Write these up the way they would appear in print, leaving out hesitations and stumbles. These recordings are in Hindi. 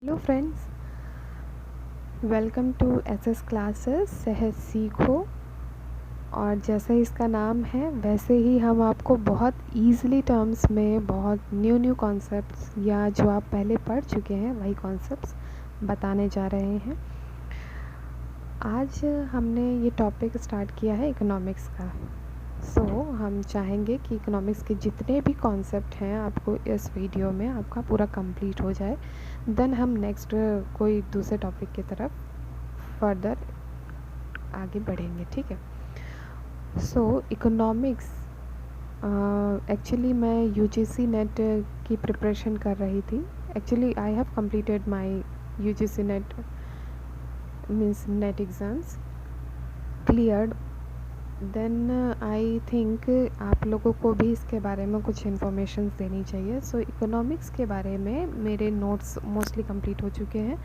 Hello friends, welcome to SS classes सहज सीखो। और जैसे इसका नाम है वैसे ही हम आपको बहुत ईज़िली टर्म्स में बहुत न्यू कॉन्सेप्ट्स या जो आप पहले पढ़ चुके हैं वही कॉन्सेप्ट्स बताने जा रहे हैं। आज हमने ये टॉपिक स्टार्ट किया है इकोनॉमिक्स का। हम चाहेंगे कि इकोनॉमिक्स के जितने भी कॉन्सेप्ट हैं आपको इस वीडियो में आपका पूरा कंप्लीट हो जाए। देन हम नेक्स्ट कोई दूसरे टॉपिक की तरफ फर्दर आगे बढ़ेंगे, ठीक है। इकोनॉमिक्स एक्चुअली मैं यूजीसी नेट की प्रिपरेशन कर रही थी। Actually I have completed my UGC NET means NET exams cleared. Then I think आप लोगों को भी इसके बारे में कुछ इन्फॉर्मेशन देनी चाहिए। इकोनॉमिक्स के बारे में मेरे नोट्स मोस्टली कंप्लीट हो चुके हैं।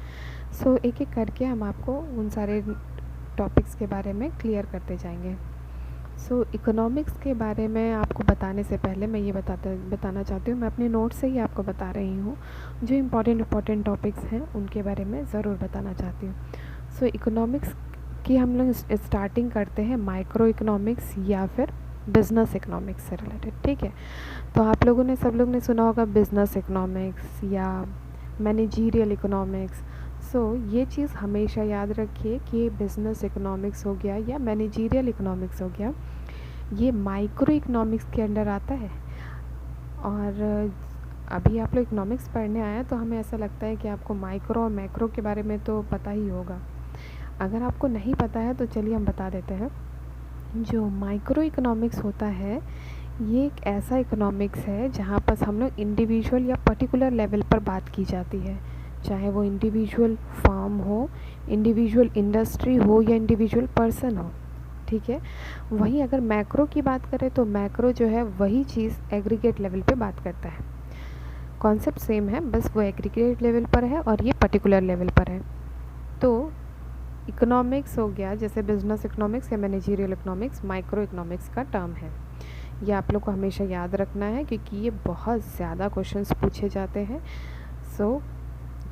एक एक करके हम आपको उन सारे टॉपिक्स के बारे में क्लियर करते जाएंगे। इकोनॉमिक्स के बारे में आपको बताने से पहले मैं ये बताना चाहती हूँ, मैं अपने नोट्स से ही आपको बता रही हूँ। जो इम्पोर्टेंट टॉपिक्स हैं उनके बारे में ज़रूर बताना चाहती हूँ। इकोनॉमिक्स कि हम लोग स्टार्टिंग करते हैं माइक्रो इकोनॉमिक्स या फिर बिज़नेस इकोनॉमिक्स से रिलेटेड, ठीक है। तो आप लोगों ने सब लोग ने सुना होगा बिज़नेस इकोनॉमिक्स या मैनेजरियल इकोनॉमिक्स। ये चीज़ हमेशा याद रखिए कि बिज़नेस इकोनॉमिक्स हो गया या मैनेजरियल इकोनॉमिक्स हो गया, ये माइक्रो इकोनॉमिक्स के अंडर आता है। और अभी आप लोग इकोनॉमिक्स पढ़ने आए हैं तो हमें ऐसा लगता है कि आपको माइक्रो और मैक्रो के बारे में तो पता ही होगा। अगर आपको नहीं पता है तो चलिए हम बता देते हैं। जो माइक्रो इकोनॉमिक्स होता है ये एक ऐसा इकोनॉमिक्स है जहाँ पर हम लोग इंडिविजुअल या पर्टिकुलर लेवल पर बात की जाती है, चाहे वो इंडिविजुअल फार्म हो, इंडिविजुअल इंडस्ट्री हो या इंडिविजुअल पर्सन हो, ठीक है। वहीं अगर मैक्रो की बात करें तो मैक्रो जो है वही चीज़ एग्रीगेट लेवल पे बात करता है। कॉन्सेप्ट सेम है, बस वो एग्रीगेट लेवल पर है और ये पर्टिकुलर लेवल पर है। तो इकोनॉमिक्स हो गया जैसे बिजनेस इकोनॉमिक्स या मैनेजरियल इकोनॉमिक्स माइक्रो इकोनॉमिक्स का टर्म है। ये आप लोग को हमेशा याद रखना है क्योंकि ये बहुत ज़्यादा क्वेश्चंस पूछे जाते हैं।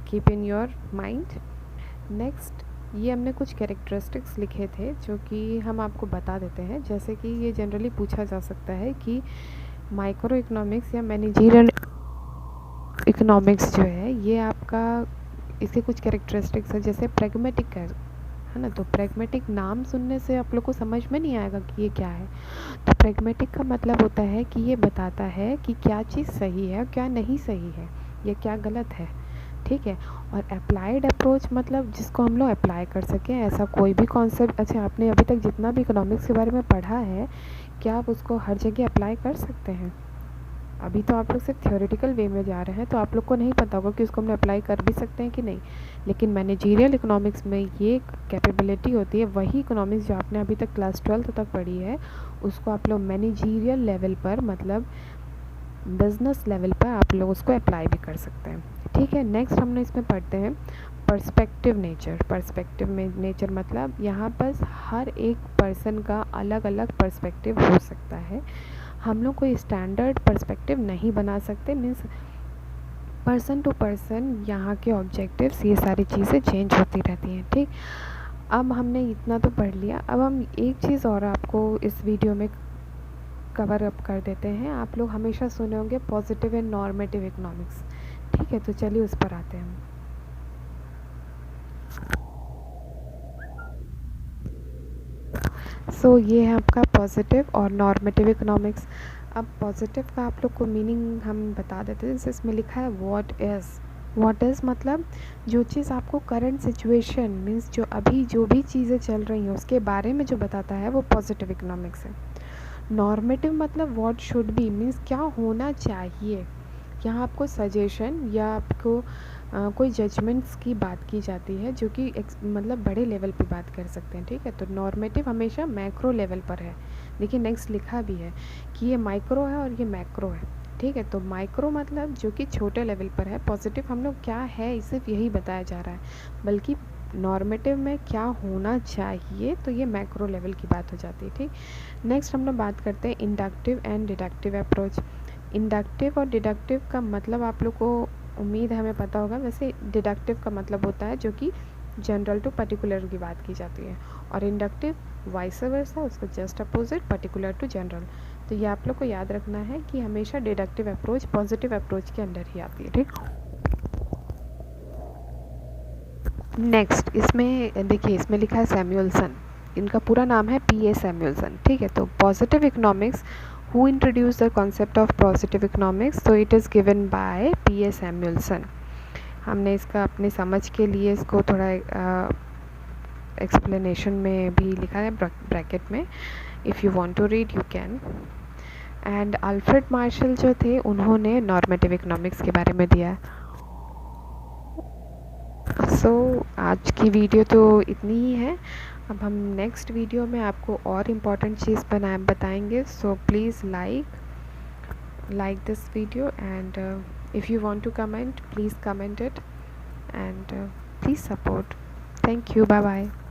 Keep in your mind. Next ये हमने कुछ कैरेक्टरिस्टिक्स लिखे थे जो कि हम आपको बता देते हैं। जैसे कि ये जनरली पूछा जा सकता है कि माइक्रो इकोनॉमिक्स या मैनेजरियल इकोनॉमिक्स जो है ये आपका इसके कुछ कैरेक्टरिस्टिक्स है, जैसे प्रैग्मेटिक है ना। तो प्रैग्मेटिक नाम सुनने से आप लोग को समझ में नहीं आएगा कि ये क्या है। तो प्रैग्मेटिक का मतलब होता है कि ये बताता है कि क्या चीज़ सही है और क्या नहीं सही है या क्या गलत है, ठीक है। और अप्लाइड अप्रोच मतलब जिसको हम लोग अप्लाई कर सकें, ऐसा कोई भी कॉन्सेप्ट। अच्छा, आपने अभी तक जितना भी इकोनॉमिक्स के बारे में पढ़ा है क्या आप उसको हर जगह अप्लाई कर सकते हैं? अभी तो आप लोग सिर्फ थ्योरेटिकल वे में जा रहे हैं तो आप लोग को नहीं पता होगा कि उसको हम अप्लाई कर भी सकते हैं कि नहीं। लेकिन मैनेजरियल इकोनॉमिक्स में ये कैपेबिलिटी होती है, वही इकोनॉमिक्स जो आपने अभी तक क्लास 12 तक पढ़ी है उसको आप लोग मैनेजरियल लेवल पर मतलब बिजनेस लेवल पर आप लोग उसको अप्लाई भी कर सकते हैं, ठीक है। नेक्स्ट हम लोग इसमें पढ़ते हैं पर्सपेक्टिव नेचर। पर्सपेक्टिव में नेचर मतलब यहाँ पर हर एक पर्सन का अलग अलग पर्सपेक्टिव हो सकता है। हम लोग कोई स्टैंडर्ड पर्सपेक्टिव नहीं बना सकते, मीन्स पर्सन टू पर्सन यहाँ के ऑब्जेक्टिव्स ये सारी चीज़ें चेंज होती रहती हैं, ठीक। अब हमने इतना तो पढ़ लिया, अब हम एक चीज़ और आपको इस वीडियो में कवर अप कर देते हैं। आप लोग हमेशा सुने होंगे पॉजिटिव एंड नॉर्मेटिव इकोनॉमिक्स, ठीक है। तो चलिए उस पर आते हैं। ये है आपका पॉजिटिव और नॉर्मेटिव इकोनॉमिक्स। अब पॉजिटिव का आप लोग को मीनिंग हम बता देते हैं। जैसे इसमें लिखा है व्हाट इज़ मतलब जो चीज़ आपको करंट सिचुएशन मीन्स जो अभी जो भी चीज़ें चल रही हैं उसके बारे में जो बताता है वो पॉजिटिव इकोनॉमिक्स है। नॉर्मेटिव मतलब व्हाट शुड बी मीन्स क्या होना चाहिए। यहाँ आपको सजेशन या आपको कोई जजमेंट्स की बात की जाती है जो कि मतलब बड़े लेवल पे बात कर सकते हैं, ठीक है। तो नॉर्मेटिव हमेशा मैक्रो लेवल पर है। देखिए नेक्स्ट लिखा भी है कि ये माइक्रो है और ये मैक्रो है, ठीक है। तो माइक्रो मतलब जो कि छोटे लेवल पर है, पॉजिटिव हम लोग क्या है सिर्फ यही बताया जा रहा है, बल्कि नॉर्मेटिव में क्या होना चाहिए तो ये मैक्रो लेवल की बात हो जाती है, ठीक। नेक्स्ट हम लोग बात करते हैं inductive and deductive approach. Inductive और डिडक्टिव का मतलब आप लोग को उम्मीद है हमें पता होगा। वैसे डिडक्टिव का मतलब होता है जो कि जनरल टू पर्टिकुलर की बात की जाती है, और इंडक्टिव वाइस वर्सा, उसका just opposite particular to general. तो ये आप लोग को याद रखना है कि हमेशा डिडक्टिव अप्रोच पॉजिटिव अप्रोच के अंडर ही आती है, ठीक। नेक्स्ट इसमें देखिए, इसमें लिखा है सैमुअलसन, इनका पूरा नाम है P.A. सैमुअलसन, ठीक है। तो positive economics, who introduce the concept of positive economics, तो it is given by P.A. Samuelson. हमने इसका अपने समझ के लिए इसको थोड़ा एक्सप्लेनेशन में भी लिखा है ब्रैकेट में, if you want to read you can. And Alfred Marshall जो थे, उन्होंने नॉर्मेटिव इकोनॉमिक्स के बारे में दिया। सो आज की वीडियो तो इतनी ही है। अब हम नेक्स्ट वीडियो में आपको और इम्पॉर्टेंट चीज़ बताएंगे। So please like this video, and if you want to comment, please comment it, and please support. Thank you. Bye bye.